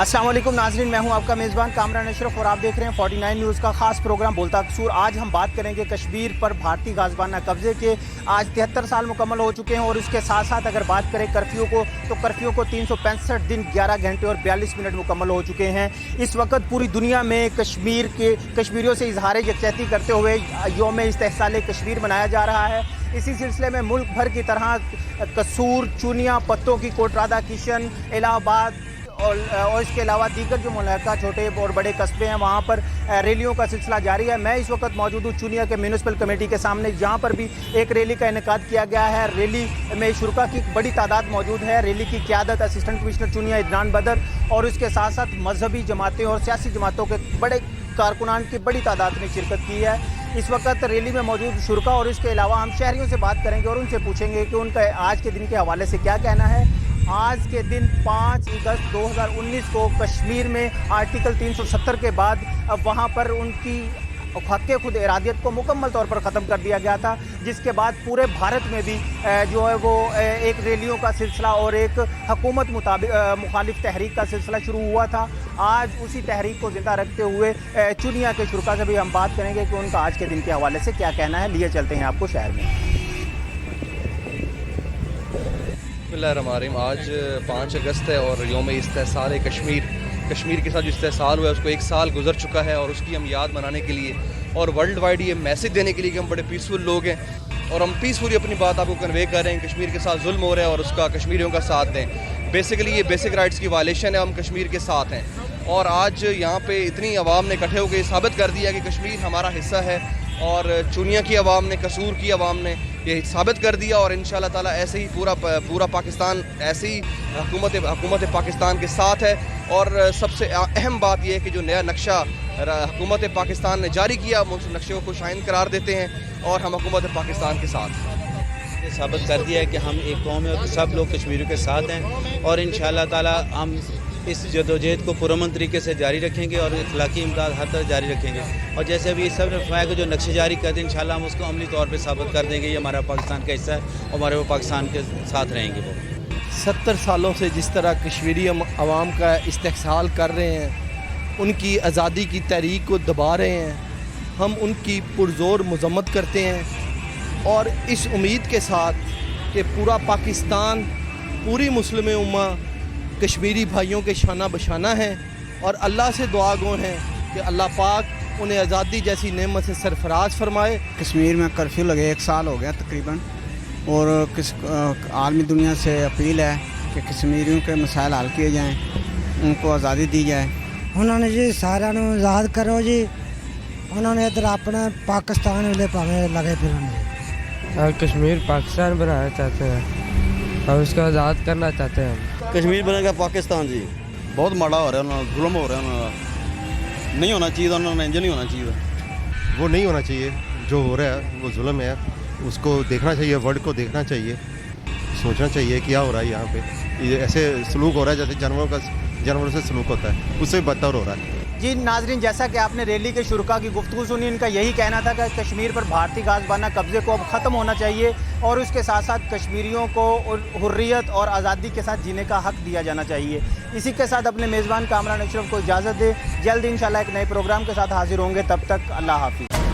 السلام علیکم ناظرین، میں ہوں آپ کا میزبان کامران اشرف اور آپ دیکھ رہے ہیں 49 نیوز کا خاص پروگرام بولتا کسور۔ آج ہم بات کریں گے کشمیر پر بھارتی غازبانہ قبضے کے۔ آج 73 سال مکمل ہو چکے ہیں اور اس کے ساتھ ساتھ اگر بات کریں کرفیو کو تو کرفیو کو 365 دن 11 گھنٹے اور 42 منٹ مکمل ہو چکے ہیں۔ اس وقت پوری دنیا میں کشمیریوں سے اظہار یکجہتی کرتے ہوئے یوم-e-Istehsal Kashmir منایا جا رہا ہے۔ اسی سلسلے میں ملک بھر کی طرح قصور، چونیا، پتوں کی کوٹ رادھا کشن، الہ آباد اور اس کے علاوہ دیگر جو ملحقہ چھوٹے اور بڑے قصبے ہیں وہاں پر ریلیوں کا سلسلہ جاری ہے۔ میں اس وقت موجود ہوں چونیا کے میونسپل کمیٹی کے سامنے، جہاں پر بھی ایک ریلی کا انعقاد کیا گیا ہے۔ ریلی میں شرکاء کی بڑی تعداد موجود ہے۔ ریلی کی قیادت اسسٹنٹ کمشنر چونیا عدنان بدر اور اس کے ساتھ ساتھ مذہبی جماعتیں اور سیاسی جماعتوں کے بڑے کارکنان کی بڑی تعداد نے شرکت کی ہے۔ اس وقت ریلی میں موجود شرکاء اور اس کے علاوہ ہم شہریوں سے بات کریں گے اور ان سے پوچھیں گے کہ ان کا آج کے دن کے حوالے سے کیا کہنا ہے۔ آج کے دن 5 اگست 2019 کو کشمیر میں آرٹیکل 370 کے بعد وہاں پر ان کی حق خود ارادیت کو مکمل طور پر ختم کر دیا گیا تھا، جس کے بعد پورے بھارت میں بھی جو ہے وہ ایک ریلیوں کا سلسلہ اور ایک حکومت مخالف تحریک کا سلسلہ شروع ہوا تھا۔ آج اسی تحریک کو زندہ رکھتے ہوئے چونیا کے شرکاء سے بھی ہم بات کریں گے کہ ان کا آج کے دن کے حوالے سے کیا کہنا ہے۔ لیے چلتے ہیں آپ کو شہر میں۔ بسم اللہ الرحمن الرحیم۔ آج 5 اگست ہے اور یوم-e-Istehsal کشمیر کے ساتھ جو استحصال ہوا ہے اس کو 1 سال گزر چکا ہے، اور اس کی ہم یاد منانے کے لیے اور ورلڈ وائڈ یہ میسج دینے کے لیے کہ ہم بڑے پیسفل لوگ ہیں اور ہم پیسفلی اپنی بات آپ کو کنوے کر رہے ہیں۔ کشمیر کے ساتھ ظلم ہو رہا ہے اور اس کا کشمیریوں کا ساتھ دیں۔ بیسیکلی یہ بیسک رائٹس کی وائلیشن ہے، ہم کشمیر کے ساتھ ہیں۔ اور آج یہاں پہ اتنی عوام نے اکٹھے ہو کے یہ ثابت کر دیا کہ کشمیر ہمارا حصہ ہے، اور چونیا کی عوام نے، قصور کی عوام نے یہ ثابت کر دیا، اور انشاءاللہ تعالیٰ ایسے ہی پورا پاکستان ایسے ہی حکومت پاکستان کے ساتھ ہے۔ اور سب سے اہم بات یہ ہے کہ جو نیا نقشہ حکومت پاکستان نے جاری کیا ہم اس نقشے کو خوش آئند قرار دیتے ہیں اور ہم حکومت پاکستان کے ساتھ ہیں۔ یہ ثابت کر دیا ہے کہ ہم ایک قوم ہے اور سب لوگ کشمیریوں کے ساتھ ہیں، اور انشاءاللہ تعالیٰ ہم اس جدوجہد کو پرامن طریقے سے جاری رکھیں گے اور اخلاقی امداد ہر طرح جاری رکھیں گے۔ اور جیسے ابھی سب نے فرمایا کہ جو نقشے جاری کرتے ہیں انشاءاللہ ہم اس کو عملی طور پہ ثابت کر دیں گے، یہ ہمارا پاکستان کا حصہ ہے اور ہمارے وہ پاکستان کے ساتھ رہیں گے۔ وہ 70 سالوں سے جس طرح کشمیری عوام کا استحصال کر رہے ہیں، ان کی آزادی کی تحریک کو دبا رہے ہیں، ہم ان کی پرزور مذمت کرتے ہیں اور اس امید کے ساتھ کہ پورا پاکستان، پوری مسلم امہ کشمیری بھائیوں کے شانہ بشانہ ہیں، اور اللہ سے دعا گو ہیں کہ اللہ پاک انہیں آزادی جیسی نعمت سے سرفراز فرمائے۔ کشمیر میں کرفیو لگے 1 سال ہو گیا تقریباً، اور عالمی دنیا سے اپیل ہے کہ کشمیریوں کے مسائل حل کیے جائیں، ان کو آزادی دی جائے۔ انہوں نے جی سارا آزاد کرو جی، انہوں نے ادھر اپنا پاکستان والے پاویں لگے پھر کشمیر پاکستان بنانا چاہتے ہیں اور اس کو آزاد کرنا چاہتے ہیں۔ کشمیر بنے گا پاکستان جی، بہت ماڑا ہو رہا ہے، انہوں ظلم ہو رہا ہے، انہوں نہیں ہونا چاہیے، انہوں نے نہیں ہونا چاہیے، وہ نہیں ہونا چاہیے، جو ہو رہا ہے وہ ظلم ہے، اس کو دیکھنا چاہیے، ورلڈ کو دیکھنا چاہیے، سوچنا چاہیے کیا ہو رہا ہے یہاں پہ۔ یہ ایسے سلوک ہو رہا ہے جیسے جانوروں سے سلوک ہوتا ہے، اس سے بدتر ہو رہا ہے۔ جی ناظرین، جیسا کہ آپ نے ریلی کے شرکاء کی گفتگو سنی، ان کا یہی کہنا تھا کہ کشمیر پر بھارتی غازبانہ قبضے کو اب ختم ہونا چاہیے اور اس کے ساتھ ساتھ کشمیریوں کو حریت اور آزادی کے ساتھ جینے کا حق دیا جانا چاہیے۔ اسی کے ساتھ اپنے میزبان کامران اشرف کو اجازت دے، جلد انشاءاللہ ایک نئے پروگرام کے ساتھ حاضر ہوں گے، تب تک اللہ حافظ۔